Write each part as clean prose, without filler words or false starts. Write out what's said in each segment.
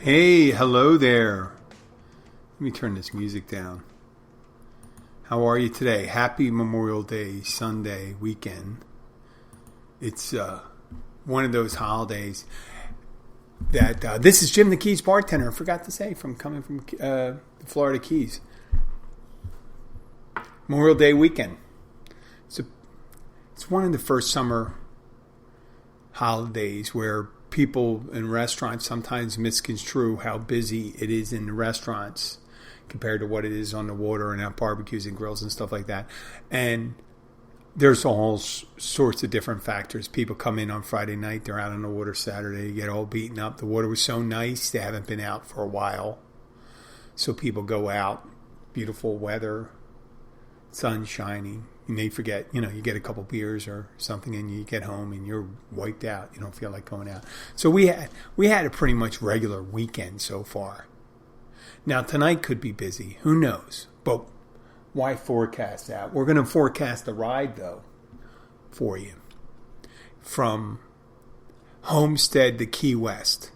Hey, hello there. Let me turn this music down. How are you today? Happy Memorial Day, Sunday weekend. It's one of those holidays that this is Jim the Keys bartender. I forgot to say coming from the Florida Keys. Memorial Day weekend. It's one of the first summer holidays where people in restaurants sometimes misconstrue how busy it is in the restaurants compared to what it is on the water and at barbecues and grills and stuff like that. And there's all sorts of different factors. People come in on Friday night, they're out on the water Saturday, get all beaten up. The water was so nice, they haven't been out for a while. So people go out, beautiful weather, sun shining. You may forget, you get a couple beers or something and you get home and you're wiped out. You don't feel like going out. So we had a pretty much regular weekend so far. Now tonight could be busy. Who knows? But why forecast that? We're going to forecast the ride though for you. From Homestead to Key West.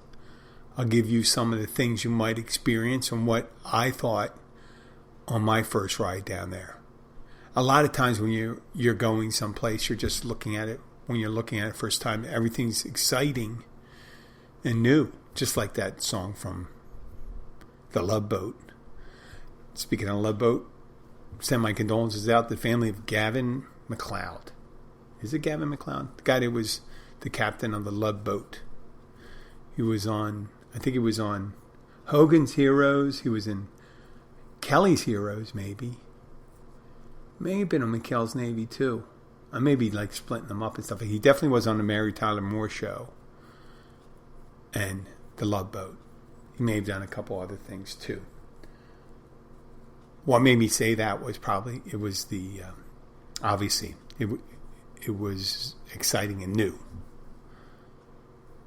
I'll give you some of the things you might experience and what I thought on my first ride down there. A lot of times when you're going someplace, you're just looking at it. When you're looking at it first time, everything's exciting and new. Just like that song from The Love Boat. Speaking of Love Boat, send my condolences out to the family of Gavin MacLeod. Is it Gavin MacLeod? The guy that was the captain of the Love Boat. He was on Hogan's Heroes. He was in Kelly's Heroes, maybe. May have been on McHale's Navy too. I may be like splitting them up and stuff. He definitely was on the Mary Tyler Moore Show and the Love Boat. He may have done a couple other things too. What made me say that was probably it was the obviously it was exciting and new.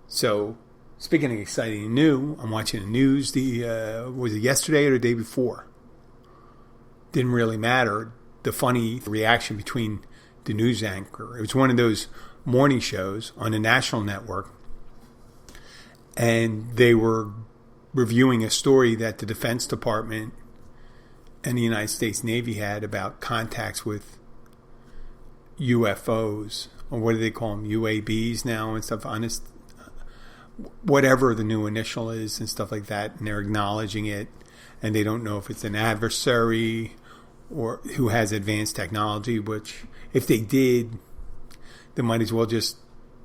So speaking of exciting and new, I'm watching the news. Was it yesterday or the day before? Didn't really matter. The funny reaction between the news anchor. It was one of those morning shows on the national network. And they were reviewing a story that the Defense Department and the United States Navy had about contacts with UFOs, or what do they call them, UABs now and stuff, whatever the new initial is and stuff like that. And they're acknowledging it. And they don't know if it's an adversary or who has advanced technology, which if they did, they might as well just,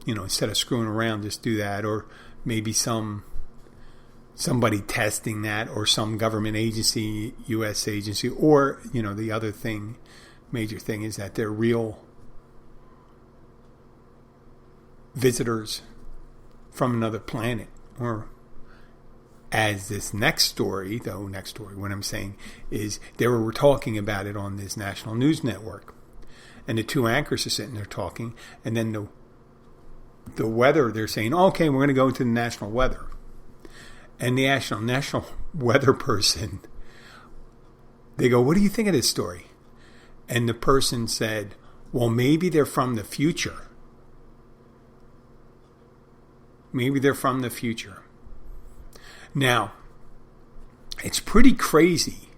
instead of screwing around, just do that. Or maybe somebody testing that, or some government agency, U.S. agency, or, the other major thing is that they're real visitors from another planet. Or as this next story, what I'm saying is they were talking about it on this national news network. And the two anchors are sitting there talking. And then the weather, they're saying, okay, we're going to go into the national weather. And the national weather person, they go, what do you think of this story? And the person said, well, maybe they're from the future. Maybe they're from the future. Now, it's pretty crazy,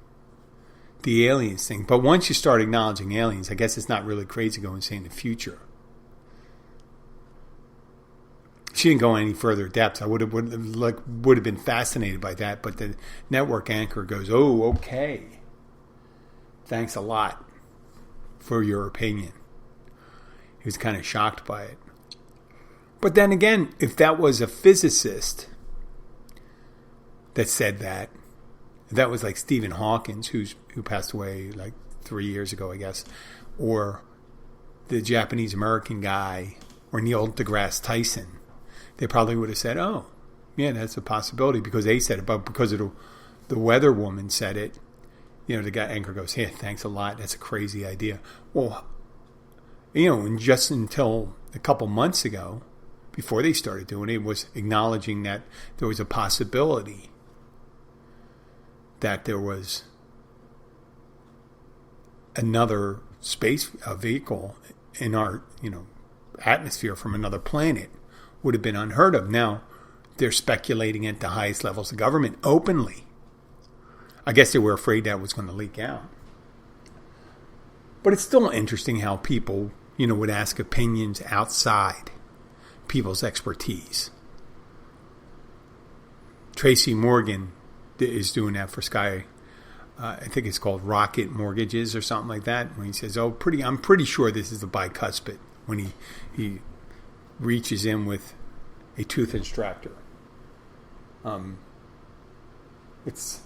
the aliens thing. But once you start acknowledging aliens, I guess it's not really crazy going and saying the future. She didn't go any further depths. I would have been fascinated by that. But the network anchor goes, oh, okay. Thanks a lot for your opinion. He was kind of shocked by it. But then again, if that was a physicist that said that was like Stephen Hawking, who passed away like 3 years ago, I guess, or the Japanese American guy, or Neil deGrasse Tyson, they probably would have said, oh, yeah, that's a possibility because they said it, but because of the weather woman said it, the guy anchor goes, hey, thanks a lot, that's a crazy idea. Well, and just until a couple months ago, before they started doing it, was acknowledging that there was a possibility that there was another space vehicle in our atmosphere from another planet would have been unheard of. Now, they're speculating at the highest levels of government openly. I guess they were afraid that was going to leak out. But it's still interesting how people, would ask opinions outside people's expertise. Tracy Morgan is doing that for Sky. I think it's called Rocket Mortgages or something like that. When he says, I'm pretty sure this is the bicuspid. When he reaches in with a tooth extractor. It's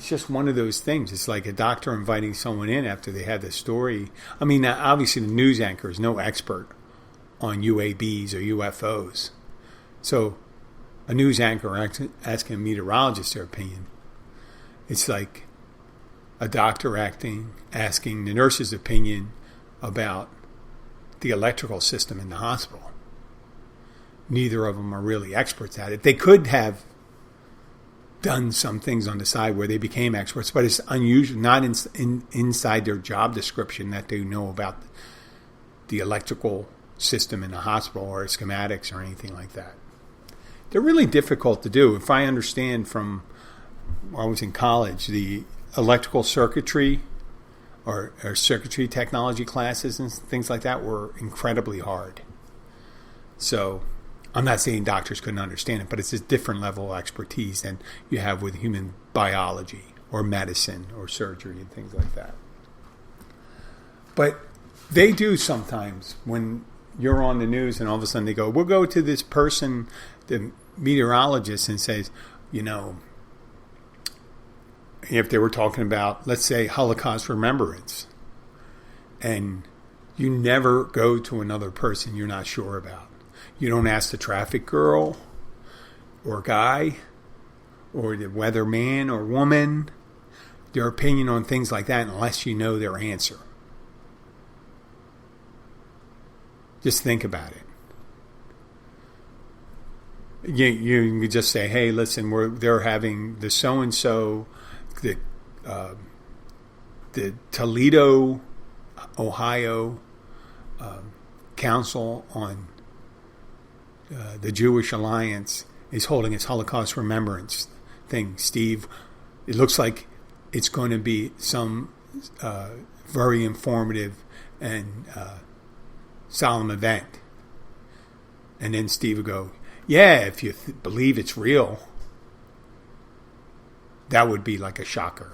just one of those things. It's like a doctor inviting someone in after they had the story. I mean, obviously the news anchor is no expert on UABs or UFOs. So a news anchor asking a meteorologist their opinion. It's like a doctor asking the nurse's opinion about the electrical system in the hospital. Neither of them are really experts at it. They could have done some things on the side where they became experts, but it's unusual, not inside their job description that they know about the electrical system in the hospital or schematics or anything like that. They're really difficult to do. If I understand from when I was in college, the electrical circuitry or circuitry technology classes and things like that were incredibly hard. So I'm not saying doctors couldn't understand it, but it's a different level of expertise than you have with human biology or medicine or surgery and things like that. But they do sometimes when you're on the news and all of a sudden they go, we'll go to this person, the meteorologist, and says, if they were talking about, let's say, Holocaust remembrance, and you never go to another person you're not sure about. You don't ask the traffic girl or guy or the weatherman or woman their opinion on things like that unless you know their answer. Just think about it. You can just say, hey, listen, they're having the so-and-so, the Toledo, Ohio Council on the Jewish Alliance is holding its Holocaust remembrance thing. Steve, it looks like it's going to be some very informative and solemn event. And then Steve would go, yeah, if you believe it's real, that would be like a shocker,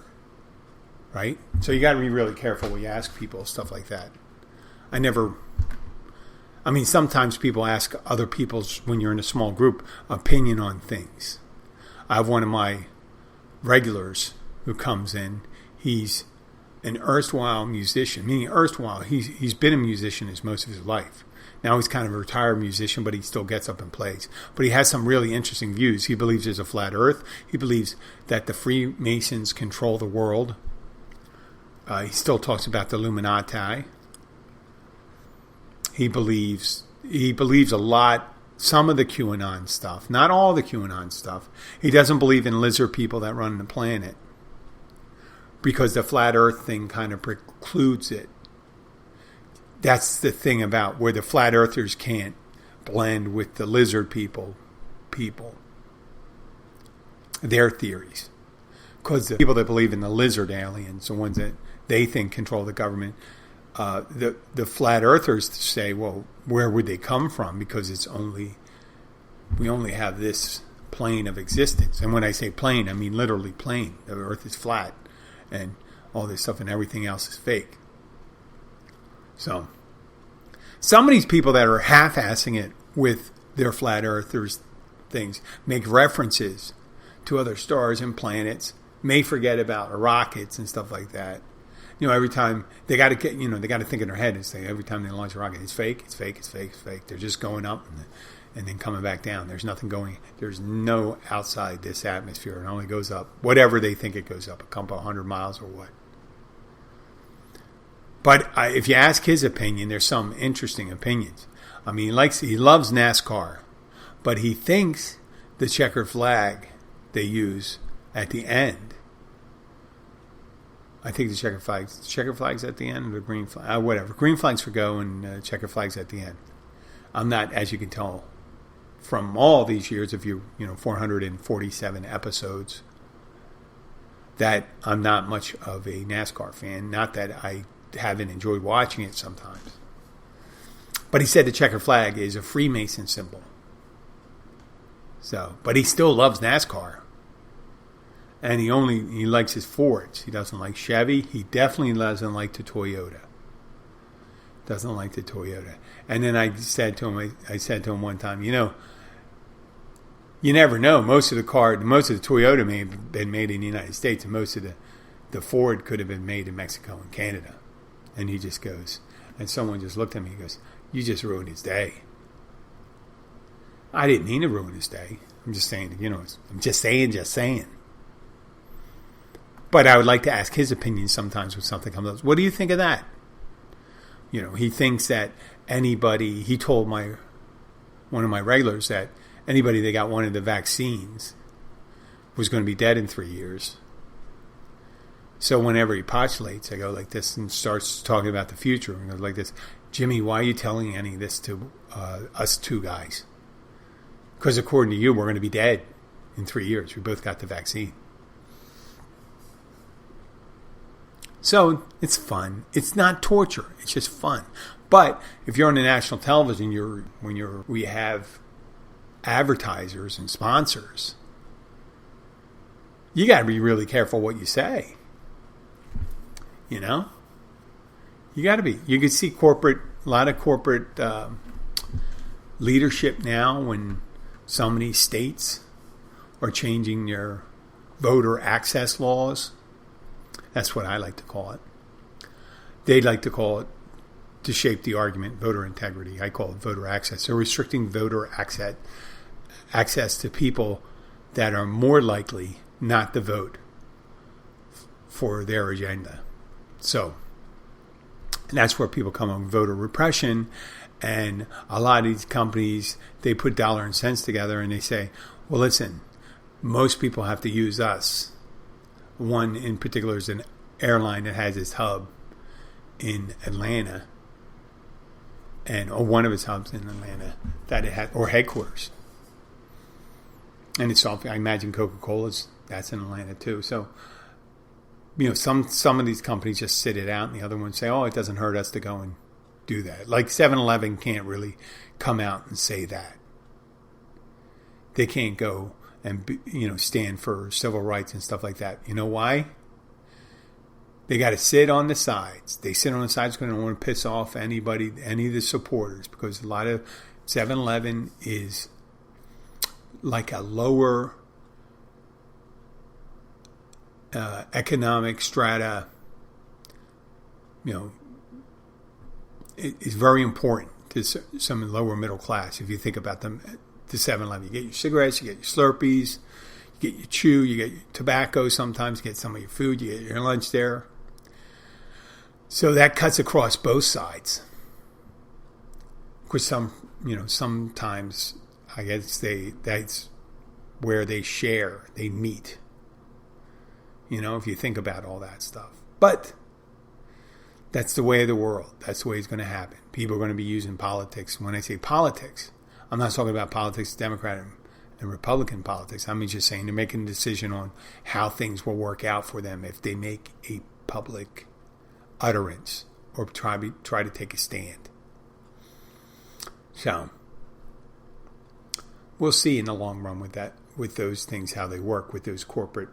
right? So you got to be really careful when you ask people stuff like that. Sometimes people ask other people's, when you're in a small group, opinion on things. I have one of my regulars who comes in. He's an erstwhile musician, meaning erstwhile, he's been a musician most of his life. Now he's kind of a retired musician, but he still gets up and plays. But he has some really interesting views. He believes there's a flat earth. He believes that the Freemasons control the world. He still talks about the Illuminati. He believes a lot, some of the QAnon stuff, not all the QAnon stuff. He doesn't believe in lizard people that run the planet because the flat earth thing kind of precludes it. That's the thing about where the flat earthers can't blend with the lizard people, their theories. Because the people that believe in the lizard aliens, the ones that they think control the government, the flat earthers say, well, where would they come from? Because we only have this plane of existence. And when I say plane, I mean literally plane. The earth is flat and all this stuff and everything else is fake. So some of these people that are half-assing it with their flat earthers things make references to other stars and planets, may forget about rockets and stuff like that. Every time they got to get, they got to think in their head and say every time they launch a rocket, it's fake, it's fake, it's fake, it's fake. They're just going up and then coming back down. There's nothing going. There's no outside this atmosphere. It only goes up whatever they think it goes up, a couple 100 miles or what. But if you ask his opinion, there's some interesting opinions. He loves NASCAR, but he thinks the checkered flag they use at the end. I think the checkered flag's at the end, or the green flag, whatever. Green flag's for go, and checkered flag's at the end. I'm not, as you can tell, from all these years of 447 episodes, that I'm not much of a NASCAR fan. Not that I haven't enjoyed watching it sometimes. But he said the checker flag is a Freemason symbol. So, but he still loves NASCAR. And he likes his Fords. He doesn't like Chevy. He definitely doesn't like the Toyota. And then I said to him one time, you never know. Most of the Toyota may have been made in the United States, and most of the Ford could have been made in Mexico and Canada. And he just goes, and someone just looked at me and goes, "You just ruined his day." I didn't mean to ruin his day. I'm just saying, I'm just saying. But I would like to ask his opinion sometimes when something comes up. What do you think of that? He thinks that he told one of my regulars that anybody that got one of the vaccines was going to be dead in 3 years. So whenever he postulates, I go like this and starts talking about the future. And goes like this, "Jimmy, why are you telling any of this to us two guys? Because according to you, we're going to be dead in 3 years. We both got the vaccine." So it's fun. It's not torture. It's just fun. But if you're on the national television, we have advertisers and sponsors, you got to be really careful what you say. You got to be. You can see a lot of corporate leadership now when so many states are changing their voter access laws. That's what I like to call it. They like to call it, to shape the argument, voter integrity. I call it voter access. They're restricting voter access to people that are more likely not to vote for their agenda. So, and that's where people come on voter repression. And a lot of these companies, they put dollar and cents together and they say, well, listen, most people have to use us. One in particular is an airline that has its hub in Atlanta, or one of its hubs in Atlanta that it had, or headquarters. And it's all, I imagine Coca-Cola's, that's in Atlanta too. So, some of these companies just sit it out, and the other ones say, "Oh, it doesn't hurt us to go and do that." Like 7-Eleven can't really come out and say that. They can't go and stand for civil rights and stuff like that. You know why? They got to sit on the sides. They sit on the sides because they don't want to piss off anybody, any of the supporters, because a lot of 7-Eleven is like a lower economic strata. It's very important to some lower middle class. If you think about them, the 7-Eleven, you get your cigarettes, you get your Slurpees, you get your chew, you get your tobacco. Sometimes you get some of your food, you get your lunch there. So that cuts across both sides. Because sometimes I guess that's where they share, they meet. If you think about all that stuff. But that's the way of the world. That's the way it's going to happen. People are going to be using politics. When I say politics, I'm not talking about politics, Democrat and Republican politics. I'm just saying they're making a decision on how things will work out for them if they make a public utterance or try to take a stand. So we'll see in the long run with those things, how they work with those corporate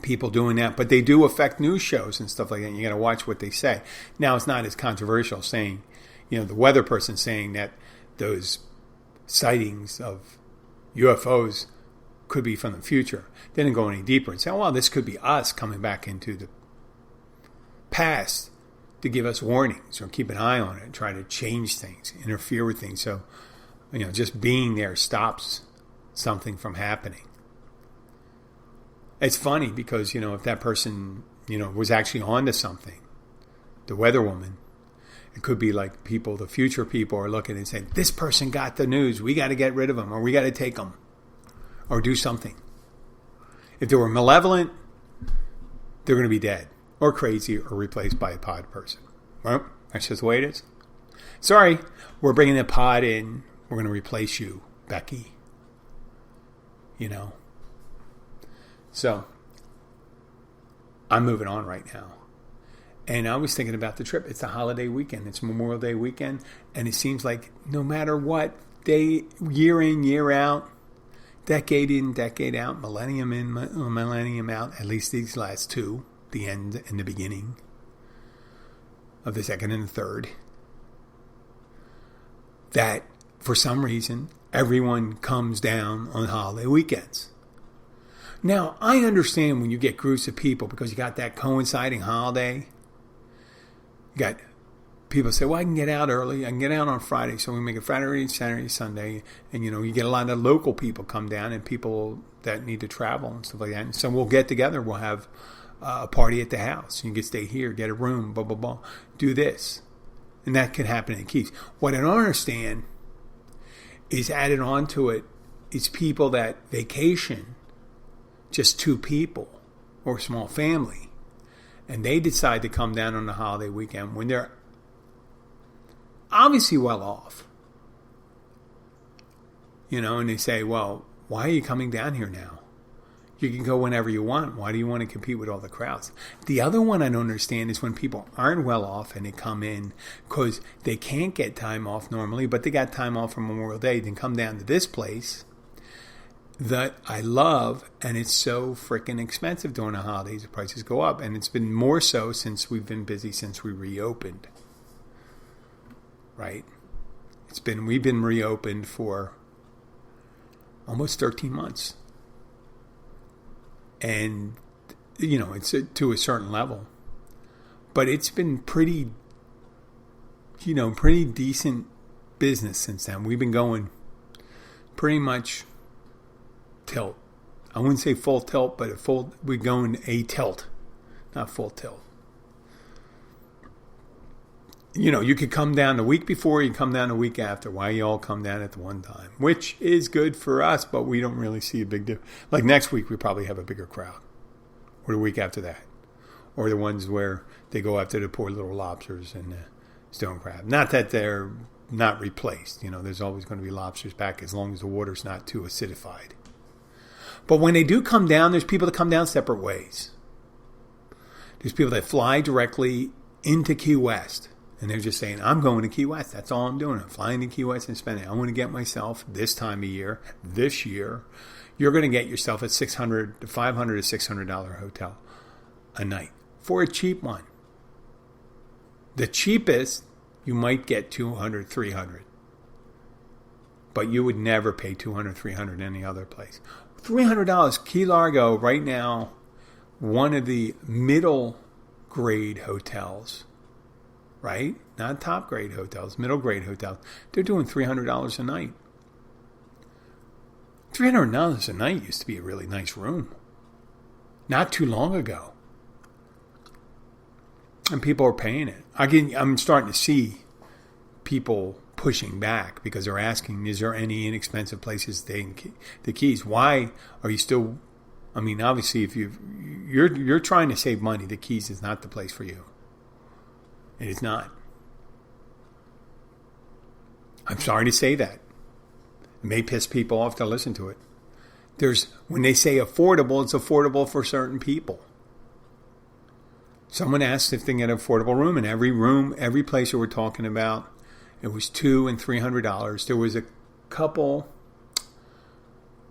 people doing that. But they do affect news shows and stuff like that. You got to watch what they say. Now, it's not as controversial saying, the weather person saying that those sightings of UFOs could be from the future. They didn't go any deeper and say, "Oh, well, this could be us coming back into the past to give us warnings or keep an eye on it and try to change things, interfere with things." So, just being there stops something from happening. It's funny because, if that person, was actually onto something, the weather woman, it could be like the future people are looking and saying, "This person got the news. We got to get rid of them, or we got to take them, or do something." If they were malevolent, they're going to be dead, or crazy, or replaced by a pod person. Well, that's just the way it is. Sorry, we're bringing the pod in. We're going to replace you Becky. You know? So, I'm moving on right now. And I was thinking about the trip. It's a holiday weekend. It's Memorial Day weekend. And it seems like no matter what, year in, year out, decade in, decade out, millennium in, millennium out, at least these last two, the end and the beginning of the second and the third, that for some reason, everyone comes down on holiday weekends. Now, I understand when you get groups of people because you got that coinciding holiday. You got people say, well, I can get out early. I can get out on Friday. So we make it Friday, Saturday, Sunday. And, you get a lot of local people come down and people that need to travel and stuff like that. And so we'll get together. We'll have a party at the house. You can stay here, get a room, blah, blah, blah. Do this. And that can happen in Keys. What I don't understand is added on to it is people that vacation, just two people or a small family, and they decide to come down on the holiday weekend when they're obviously well off. And they say, well, why are you coming down here now? You can go whenever you want. Why do you want to compete with all the crowds? The other one I don't understand is when people aren't well off and they come in because they can't get time off normally, but they got time off from Memorial Day, then come down to this place that I love, and it's so freaking expensive during the holidays. The prices go up, and it's been more so since we've been busy since we reopened. Right? We've been reopened for almost 13 months. And, it's to a certain level. But it's been pretty decent business since then. We've been going pretty much tilt. I wouldn't say full tilt, but we're going a tilt, not full tilt. You could come down the week before, you come down the week after. Why you all come down at the one time? Which is good for us, but we don't really see a big difference. Like next week, we probably have a bigger crowd. Or the week after that. Or the ones where they go after the poor little lobsters and the stone crab. Not that they're not replaced. There's always going to be lobsters back as long as the water's not too acidified. But when they do come down, there's people that come down separate ways. There's people that fly directly into Key West. And they're just saying, I'm going to Key West. That's all I'm doing. I'm flying to Key West and spending. I want to get myself this time of year, this year. You're going to get yourself a $500 to $600 hotel a night for a cheap one. The cheapest, you might get $200, $300. But you would never pay $200, $300 any other place. $300, Key Largo, right now, one of the middle grade hotels, right? Not top grade hotels, middle grade hotels. They're doing $300 a night. $300 a night used to be a really nice room. Not too long ago. And people are paying it. I'm starting to see people pushing back because they're asking, is there any inexpensive places to stay in the Keys? Why are you still... obviously, if you're trying to save money, the Keys is not the place for you. It is not. I'm sorry to say that. It may piss people off to listen to it. When they say affordable, it's affordable for certain people. Someone asked if they can get an affordable room, and every place that we're talking about, it was $200 and $300. There was a couple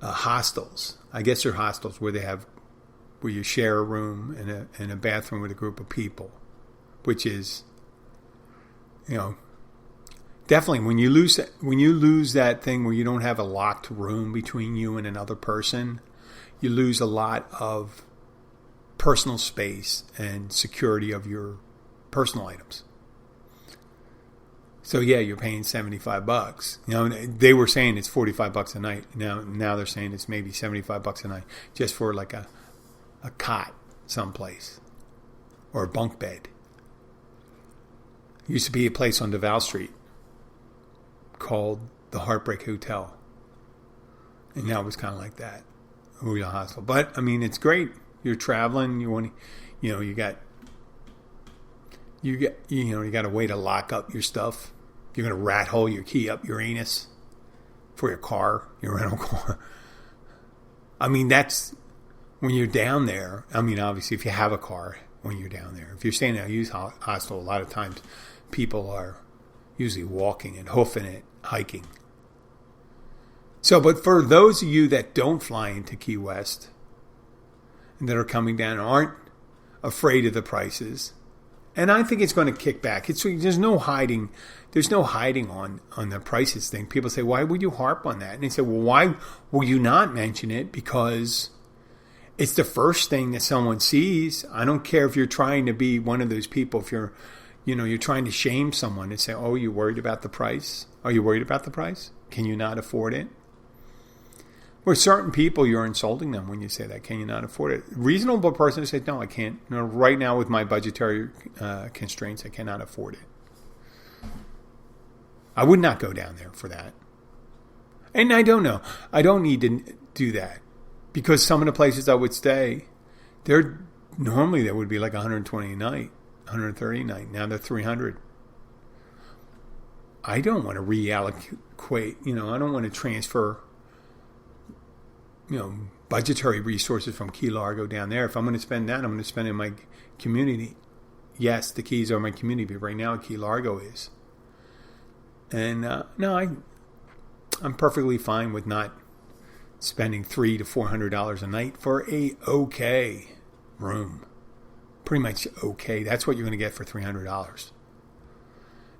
hostels. I guess they're hostels where you share a room and a bathroom with a group of people, which is, definitely when you lose that thing where you don't have a locked room between you and another person, you lose a lot of personal space and security of your personal items. So yeah, you're paying $75. They were saying it's $45 a night. Now they're saying it's maybe $75 a night just for like a cot someplace or a bunk bed. Used to be a place on Duval Street called the Heartbreak Hotel, and now it's kind of like that, a hostel. But it's great. You're traveling. You want to, you got a way to lock up your stuff. You're going to rat hole your key up your anus. for your car, your rental car. I mean, that's when you're down there. I mean, obviously, if you have a car when you're down there. If you're staying at a youth hostel, a lot of times people are usually walking and hoofing it, hiking. So, but for those of you that don't fly into Key West and that are coming down and aren't afraid of the prices, and I think it's going to kick back. There's no hiding. There's no hiding on the prices thing. People say, why would you harp on that? And they say, well, why will you not mention it? Because it's the first thing that someone sees. I don't care if you're trying to be one of those people. If you're trying to shame someone and say, oh, you're worried about the price? Are you worried about the price? Can you not afford it? With certain people, you're insulting them when you say that. Can you not afford it? A reasonable person says, no, I can't. No, right now with my budgetary constraints, I cannot afford it. I would not go down there for that. And I don't know. I don't need to do that. Because some of the places I would stay, normally there would be like 120 a night, 130 a night. Now they're 300. I don't want to reallocate, I don't want to transfer budgetary resources from Key Largo down there. If I'm going to spend that, I'm going to spend it in my community. Yes, the Keys are my community, but right now Key Largo is. And I'm perfectly fine with not spending $300 to $400 a night for a okay room. Pretty much okay. That's what you're going to get for $300.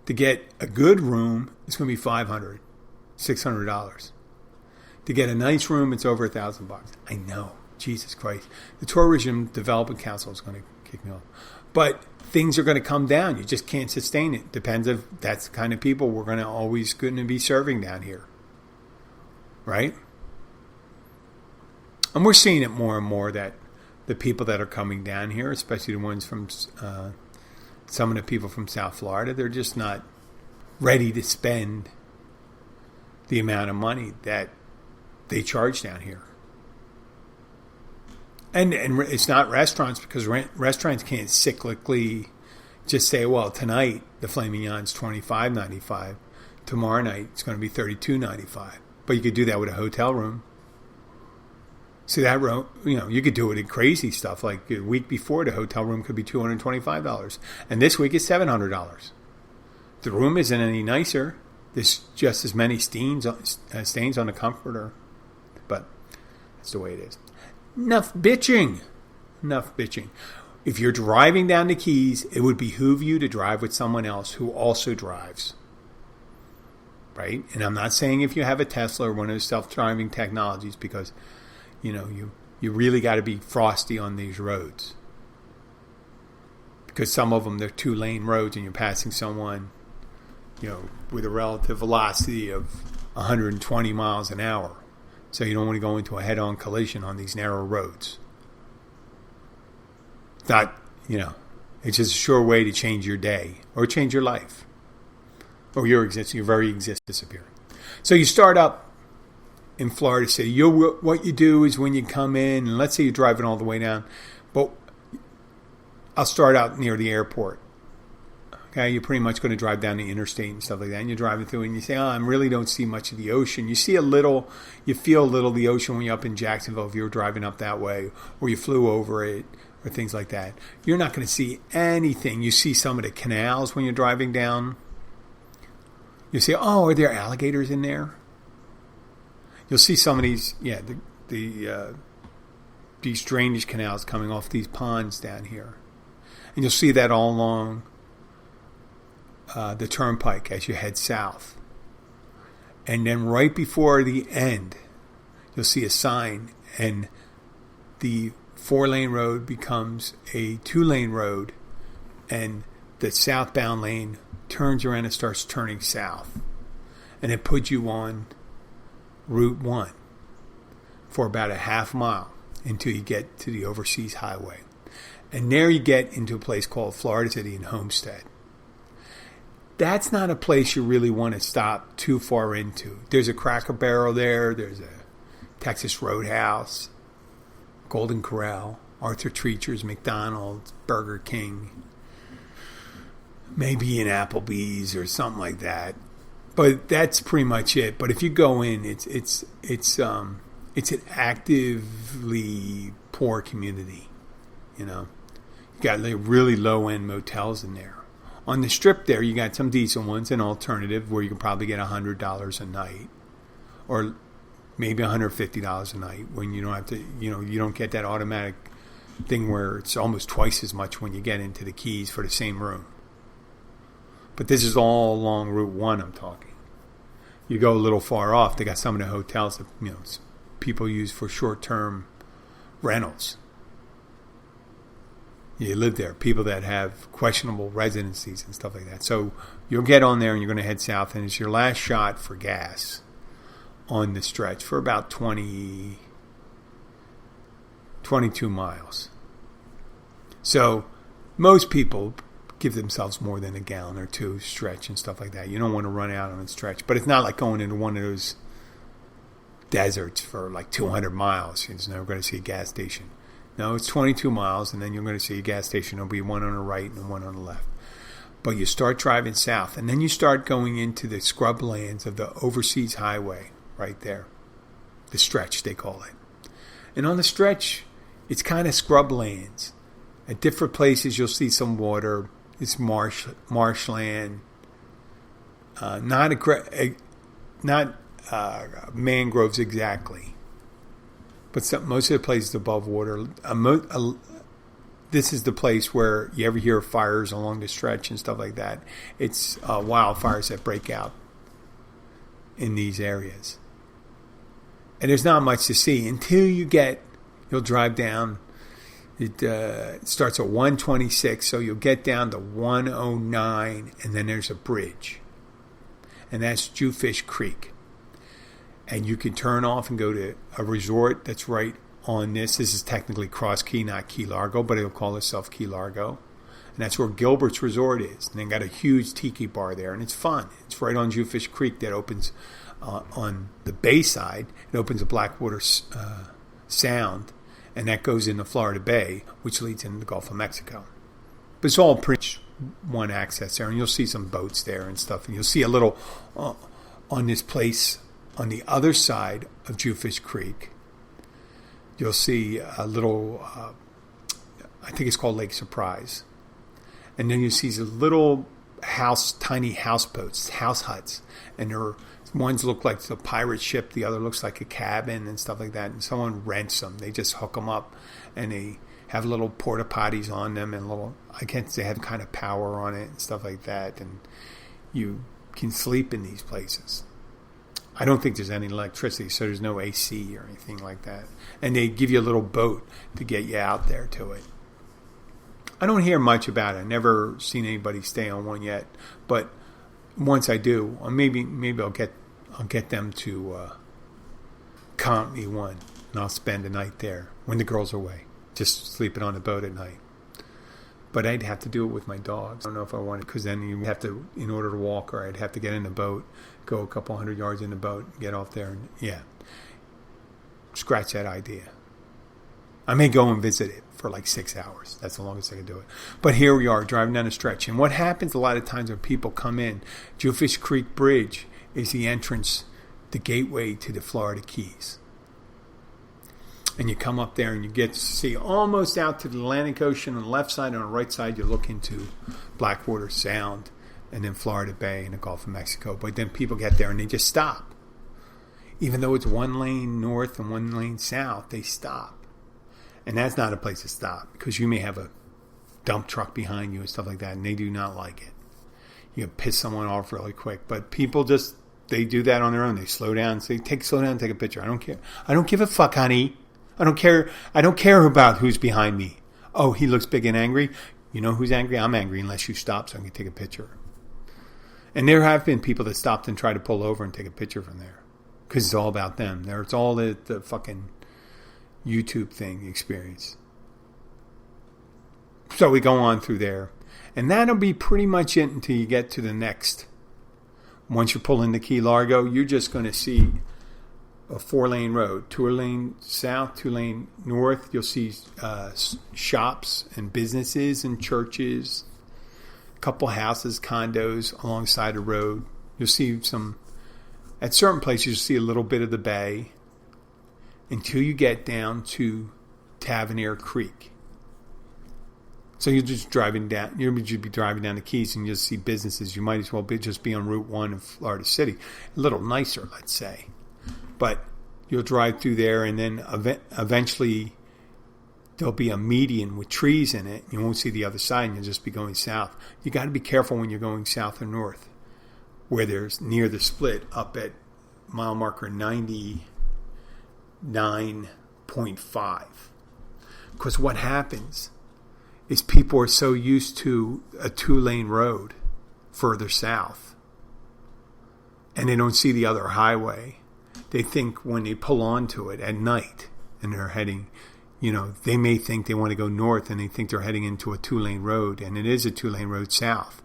To get a good room, it's going to be $500, $600. To get a nice room, it's over $1,000. I know. Jesus Christ. The Tourism Development Council is going to kick me off. But things are going to come down. You just can't sustain it. Depends if that's the kind of people we're always going to be serving down here. Right? And we're seeing it more and more that the people that are coming down here, especially the ones from some of the people from South Florida, they're just not ready to spend the amount of money that they charge down here. And it's not restaurants, because restaurants can't cyclically just say, well, tonight the filet mignon's $25.95. Tomorrow night it's going to be $32.95. But you could do that with a hotel room. See that room, you could do it in crazy stuff. Like a week before, the hotel room could be $225, and this week it's $700. The room isn't any nicer. There's just as many stains on the comforter, but that's the way it is. Enough bitching. If you're driving down the Keys, it would behoove you to drive with someone else who also drives. Right? And I'm not saying if you have a Tesla or one of those self-driving technologies, because you really got to be frosty on these roads. Because some of them, they're 2-lane roads and you're passing someone, with a relative velocity of 120 miles an hour. So you don't want to go into a head-on collision on these narrow roads. It's not, it's just a sure way to change your day or change your life. Or your very existence disappear. So you start up in Florida City. What you do is when you come in, and let's say you're driving all the way down, but I'll start out near the airport. Okay, you're pretty much going to drive down the interstate and stuff like that, and you're driving through and you say, I really don't see much of the ocean. You feel a little of the ocean when you're up in Jacksonville if you're driving up that way, or you flew over it, or things like that. You're not going to see anything. You see some of the canals when you're driving down. You say, are there alligators in there? You'll see some of these, these drainage canals coming off these ponds down here. And you'll see that all along the turnpike as you head south. And then right before the end, you'll see a sign, and the 4-lane road becomes a 2-lane road, and the southbound lane turns around and starts turning south. And it puts you on Route 1 for about a half mile until you get to the overseas highway. And there you get into a place called Florida City and Homestead. That's not a place you really want to stop too far into. There's a Cracker Barrel there. There's a Texas Roadhouse, Golden Corral, Arthur Treacher's, McDonald's, Burger King, maybe an Applebee's or something like that. But that's pretty much it. But if you go in, it's an actively poor community. You know, you got like really low end motels in there. On the strip there, you got some decent ones, an alternative where you can probably get $100 a night, or maybe $150 a night when you don't have to. You don't get that automatic thing where it's almost twice as much when you get into the Keys for the same room. But this is all along Route 1 I'm talking. You go a little far off, they got some of the hotels that people use for short-term rentals. You live there, people that have questionable residencies and stuff like that. So you'll get on there and you're going to head south, and it's your last shot for gas on the stretch for about 22 miles. So most people give themselves more than a gallon or two stretch and stuff like that. You don't want to run out on a stretch. But it's not like going into one of those deserts for like 200 miles. You're never going to see a gas station. No, it's 22 miles, and then you're going to see a gas station. There'll be one on the right and one on the left. But you start driving south, and then you start going into the scrublands of the overseas highway right there. The stretch, they call it. And on the stretch, it's kind of scrublands. At different places, you'll see some water. It's marshland, not mangroves exactly, but most of the places above water. This is the place where you ever hear of fires along the stretch and stuff like that. It's wildfires that break out in these areas, and there's not much to see until you'll drive down. It starts at 126, so you'll get down to 109, and then there's a bridge. And that's Jewfish Creek. And you can turn off and go to a resort that's right on this. This is technically Cross Key, not Key Largo, but it'll call itself Key Largo. And that's where Gilbert's Resort is. And they got a huge tiki bar there, and it's fun. It's right on Jewfish Creek that opens on the bay side. It opens a Blackwater Sound. And that goes into Florida Bay, which leads into the Gulf of Mexico. But it's all pretty one access there, and you'll see some boats there and stuff. And you'll see a little on this place on the other side of Jewfish Creek. You'll see a little, I think it's called Lake Surprise. And then you see these little tiny houseboats, house huts, and ones look like a pirate ship, the other looks like a cabin and stuff like that, and someone rents them. They just hook them up, and they have little porta potties on them, and they have kind of power on it and stuff like that, and you can sleep in these places. I don't think there's any electricity, so there's no AC or anything like that, and they give you a little boat to get you out there to it. I don't hear much about it. I've never seen anybody stay on one yet, but once I do, maybe I'll get them to comp me one, and I'll spend a night there when the girls are away, just sleeping on the boat at night. But I'd have to do it with my dogs. I don't know if I want it, because then you have to, in order to walk, or I'd have to get in the boat, go a couple 100 yards in the boat, get off there, and scratch that idea. I may go and visit it for like 6 hours. That's the longest I can do it. But here we are, driving down a stretch. And what happens a lot of times when people come in, Jewfish Creek Bridge is the entrance, the gateway to the Florida Keys. And you come up there and you get to see almost out to the Atlantic Ocean on the left side. On the right side, you look into Blackwater Sound and then Florida Bay and the Gulf of Mexico. But then people get there and they just stop. Even though it's one lane north and one lane south, they stop. And that's not a place to stop, because you may have a dump truck behind you and stuff like that, and they do not like it. You can piss someone off really quick. But people they do that on their own. They slow down and say, slow down and take a picture. I don't care. I don't give a fuck, honey. I don't care about who's behind me. Oh, he looks big and angry. You know who's angry? I'm angry unless you stop so I can take a picture. And there have been people that stopped and tried to pull over and take a picture from there, because it's all about them. It's all the fucking YouTube thing experience. So we go on through there, and that'll be pretty much it until you get to the next. Once you pull into Key Largo, you're just going to see a 4-lane road, 2-lane south, 2-lane north. You'll see shops and businesses and churches, a couple houses, condos alongside the road. You'll see some, at certain places you'll see a little bit of the bay until you get down to Tavernier Creek. So you're just driving down, you'll be driving down the Keys and you'll see businesses. You might as well just be on Route 1 of Florida City. A little nicer, let's say. But you'll drive through there and then eventually there'll be a median with trees in it. You won't see the other side and you'll just be going south. You got to be careful when you're going south or north, where there's near the split up at mile marker 99.5. Because what happens is people are so used to a 2-lane road further south and they don't see the other highway. They think when they pull onto it at night and they're heading, they may think they want to go north and they think they're heading into a 2-lane road, and it is a 2-lane road south.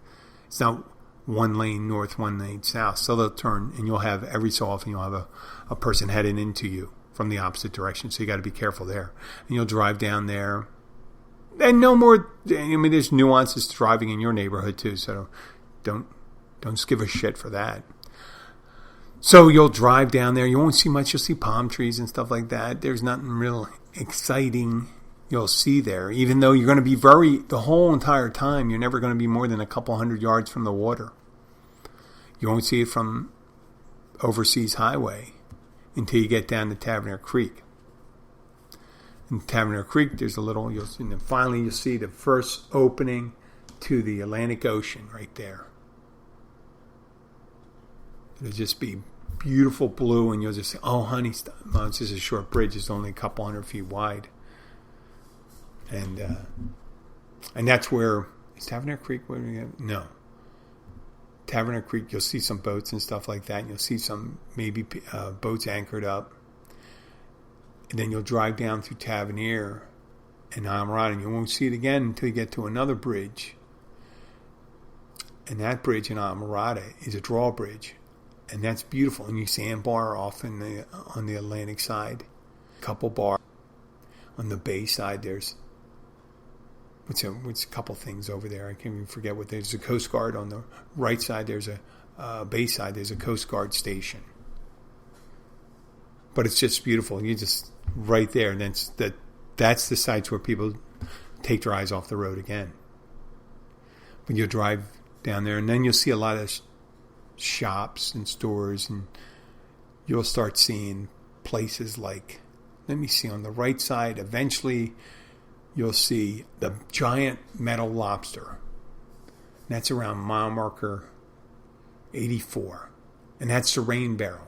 It's not 1 lane north, 1 lane south. So they'll turn and you'll have, every so often you'll have a person heading into you from the opposite direction. So you got to be careful there. And you'll drive down there. And no more, there's nuances to driving in your neighborhood too, so don't give a shit for that. So you'll drive down there. You won't see much. You'll see palm trees and stuff like that. There's nothing real exciting you'll see there, even though you're going to be the whole entire time, you're never going to be more than a couple hundred yards from the water. You won't see it from Overseas Highway until you get down to Tavernier Creek. In Tavernier Creek, there's a little, and then finally you'll see the first opening to the Atlantic Ocean right there. It'll just be beautiful blue, and you'll just say, oh, honey, well, it's just a short bridge. It's only a couple hundred feet wide. And that's where, is Tavernier Creek? Where do we get? No. Tavernier Creek, you'll see some boats and stuff like that, and you'll see some maybe boats anchored up. And then you'll drive down through Tavernier and Amarada, and you won't see it again until you get to another bridge. And that bridge in Amarada is a drawbridge, and that's beautiful. And you sandbar off on the Atlantic side, a couple bars. On the bay side, there's what's a couple things over there. I can't even forget what there's a Coast Guard on the right side. There's a bay side. There's a Coast Guard station. But it's just beautiful. You just right there, and that's the sites where people take their eyes off the road again. But you'll drive down there, and then you'll see a lot of shops and stores, and you'll start seeing places like, let me see, on the right side, eventually you'll see the giant metal lobster. And that's around mile marker 84. And that's the rain barrel.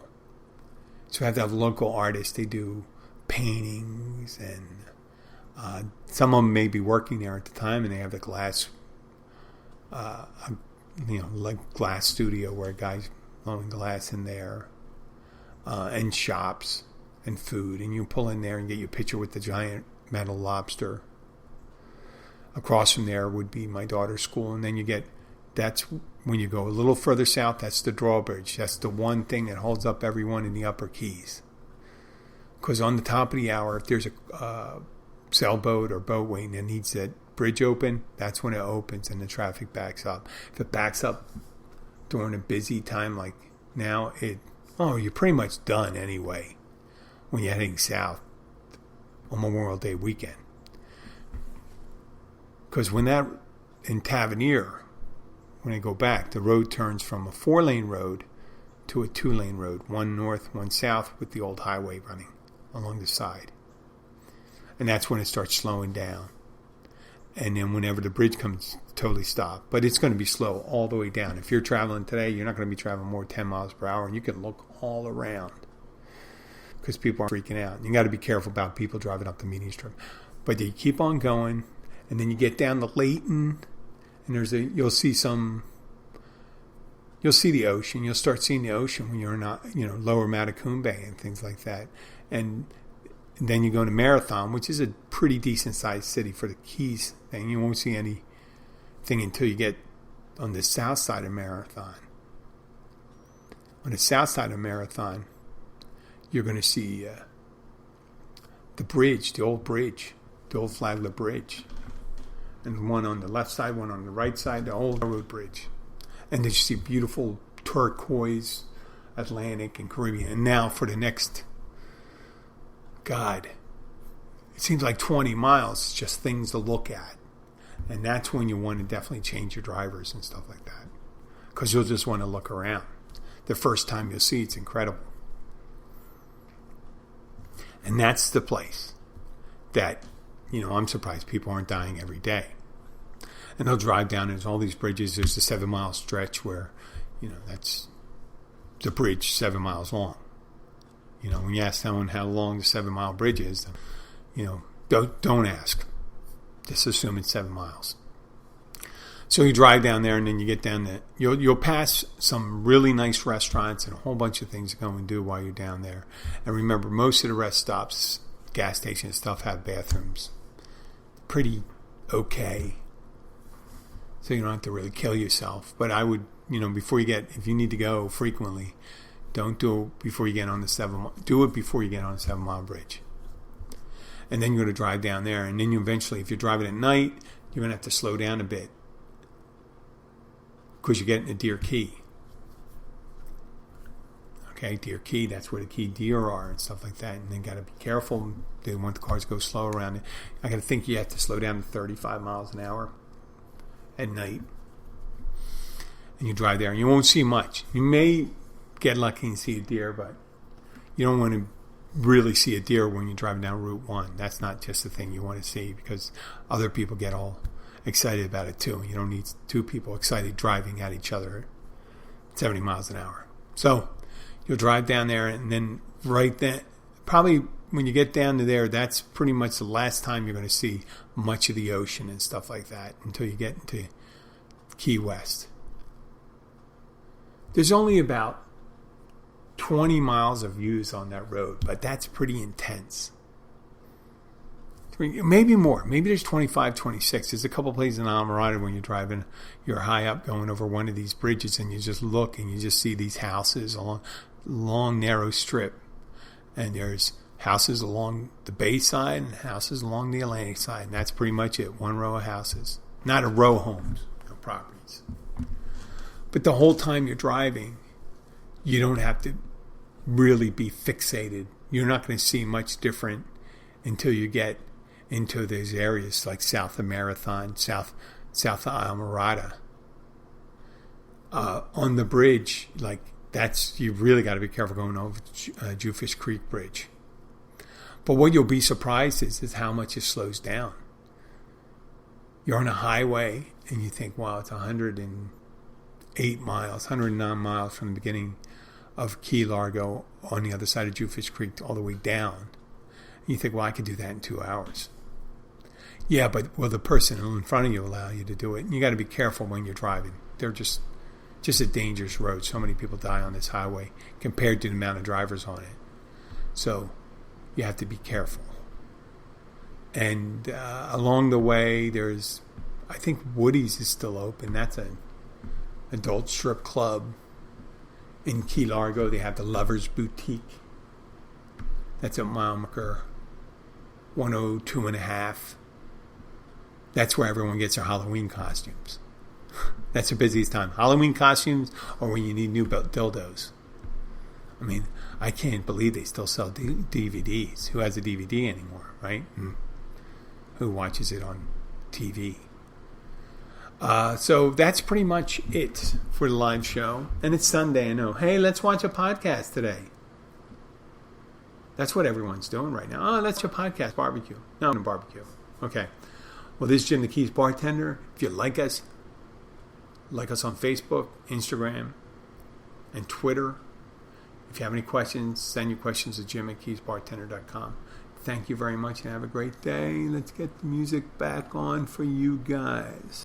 So we have to have local artists. They do paintings, and some of them may be working there at the time, and they have the glass, like glass studio where a guy's blowing glass in there, and shops and food. And you pull in there and get your picture with the giant metal lobster. Across from there would be my daughter's school, and then that's when you go a little further south, that's the drawbridge. That's the one thing that holds up everyone in the Upper Keys. Because on the top of the hour, if there's a sailboat or boat waiting that needs that bridge open, that's when it opens and the traffic backs up. If it backs up during a busy time like now, you're pretty much done anyway when you're heading south on Memorial Day weekend. Because when in Tavernier, when I go back, the road turns from a 4-lane road to a 2-lane road, one north, one south, with the old highway running along the side. And that's when it starts slowing down. And then whenever the bridge comes, totally stop. But it's going to be slow all the way down. If you're traveling today, you're not going to be traveling more than 10 miles per hour, and you can look all around because people are freaking out. You got to be careful about people driving up the median strip. But you keep on going, and then you get down to Layton, and you'll see the ocean. You'll start seeing the ocean when you're not, lower Matacumbe Bay and things like that. And then you go to Marathon, which is a pretty decent sized city for the Keys thing. You won't see anything until you get on the south side of Marathon. On the south side of Marathon, you're going to see the bridge, the old Flagler Bridge. And one on the left side, one on the right side, the old railroad bridge. And then you see beautiful turquoise Atlantic and Caribbean. And now for the next, God, it seems like 20 miles, just things to look at. And that's when you want to definitely change your drivers and stuff like that. Because you'll just want to look around. The first time you'll see it's incredible. And that's the place that, I'm surprised people aren't dying every day. And they'll drive down, there's all these bridges. There's a 7-mile stretch where, that's the bridge 7 miles long. When you ask someone how long the 7-mile bridge is, don't ask. Just assume it's 7 miles. So you drive down there, and then you get down there. You'll pass some really nice restaurants and a whole bunch of things to go and do while you're down there. And remember, most of the rest stops, gas stations and stuff, have bathrooms. Pretty okay. So you don't have to really kill yourself. But I would, if you need to go frequently, don't do it before you get on the 7-mile. Do it before you get on the 7-mile bridge. And then you're going to drive down there. And then you eventually, if you're driving at night, you're going to have to slow down a bit. Because you're getting to Deer Key. Okay, Deer Key, that's where the key deer are and stuff like that. And they got to be careful. They want the cars to go slow around it. I got to think you have to slow down to 35 miles an hour at night. And you drive there, and you won't see much. You may get lucky and see a deer, but you don't want to really see a deer when you're driving down Route 1. That's not just the thing you want to see, because other people get all excited about it too. You don't need two people excited driving at each other at 70 miles an hour. So you'll drive down there, and then right then, probably when you get down to there, that's pretty much the last time you're going to see much of the ocean and stuff like that until you get into Key West. There's only about 20 miles of views on that road, but that's pretty intense. Maybe more. Maybe there's 25, 26. There's a couple places in Almirada when you're driving, you're high up going over one of these bridges, and you just look and you just see these houses along long, narrow strip. And there's houses along the bay side and houses along the Atlantic side. And that's pretty much it. One row of houses. Not a row of homes, properties. But the whole time you're driving, you don't have to really be fixated. You're not going to see much different until you get into these areas like south of Marathon, south of Almirada. On the bridge, you've really got to be careful going over Jewfish Creek Bridge. But what you'll be surprised is how much it slows down. You're on a highway and you think, wow, it's 108 miles, 109 miles from the beginning of Key Largo on the other side of Jewfish Creek all the way down. And you think, well, I could do that in 2 hours. Yeah, but will the person in front of you allow you to do it? And you got to be careful when you're driving. They're just a dangerous road. So many people die on this highway compared to the amount of drivers on it. So you have to be careful. And along the way, there's, I think Woody's is still open. That's an adult strip club. In Key Largo, they have the Lovers Boutique. That's at mile marker 102.5. That's where everyone gets their Halloween costumes. That's the busiest time. Halloween costumes, or when you need new dildos. I mean, I can't believe they still sell DVDs. Who has a DVD anymore, right? Who watches it on TV? So that's pretty much it for the live show. And it's Sunday, I know. Hey, let's watch a podcast today. That's what everyone's doing right now. Oh, let's do a podcast. Barbecue. No, barbecue. Okay. Well, this is Jim the Keys Bartender. If you like us on Facebook, Instagram, and Twitter. If you have any questions, send your questions to jim@keysbartender.com. Thank you very much and have a great day. Let's get the music back on for you guys.